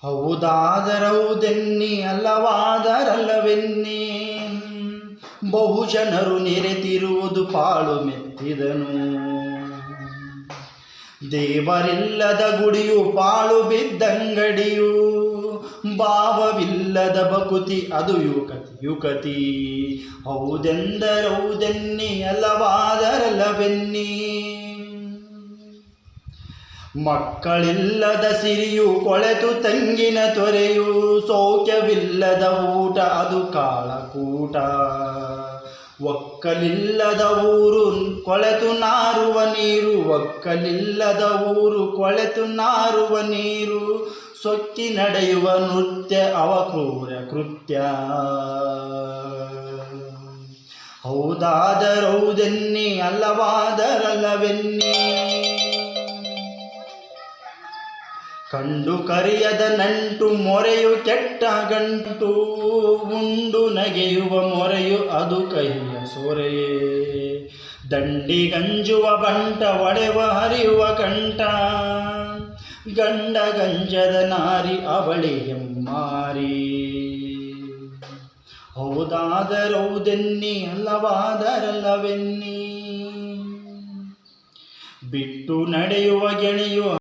ಹೌದಾದರೌದೆನ್ನಿ ಅಲ್ಲವಾದರಲ್ಲವೆನ್ನಿ, ಬಹುಜನರು ನೆರೆತಿರುವುದು ಪಾಳು ಮೆತ್ತಿದನು. ದೇವರಿಲ್ಲದ ಗುಡಿಯು ಪಾಳು ಬಿದ್ದಂಗಡಿಯು, ಭಾವವಿಲ್ಲದ ಬಕುತಿ ಅದು ಯುಕತಿ ಯುಕತಿ. ಹೌದೆಂದರೌದೆನ್ನಿ ಅಲ್ಲವಾದರಲ್ಲವೆನ್ನಿ, ಮಕ್ಕಳಿಲ್ಲದ ಸಿರಿಯು ಕೊಳೆತು ತಂಗಿನ ತೊರೆಯು, ಸೌಖ್ಯವಿಲ್ಲದ ಊಟ ಅದು ಕಾಳಕೂಟ. ಒಕ್ಕಲಿಲ್ಲದ ಊರು ಕೊಳೆತು ನಾರುವ ನೀರು, ಒಕ್ಕಲಿಲ್ಲದ ಊರು ಕೊಳೆತು ನಾರುವ ನೀರು, ಸೊಕ್ಕಿ ನಡೆಯುವ ನೃತ್ಯ ಅವ ಕ್ರೂರ ಕೃತ್ಯ. ಹೌದಾದರೌದೆನ್ನಿ ಅಲ್ಲವಾದರಲ್ಲವೆನ್ನಿ, ಕಂಡು ಕರಿಯದ ನಂಟು ಮೊರೆಯು ಕೆಟ್ಟ ಗಂಟು, ಉಂಡು ನಗೆಯುವ ಮೊರೆಯು ಅದು ಕಹಿಯ ಸೊರೆಯೇ. ದಂಡಿಗಂಜುವ ಬಂಟ ಒಡೆವ ಹರಿಯುವ ಕಂಠ, ಗಂಡ ಗಂಜದ ನಾರಿ ಅವಳಿ ಹೆಮ್ಮಾರಿ. ಹೌದಾದರೌದೆನ್ನಿ ಅಲ್ಲವಾದರಲ್ಲವೆನ್ನಿ, ಬಿಟ್ಟು ನಡೆಯುವ ಗೆಳೆಯು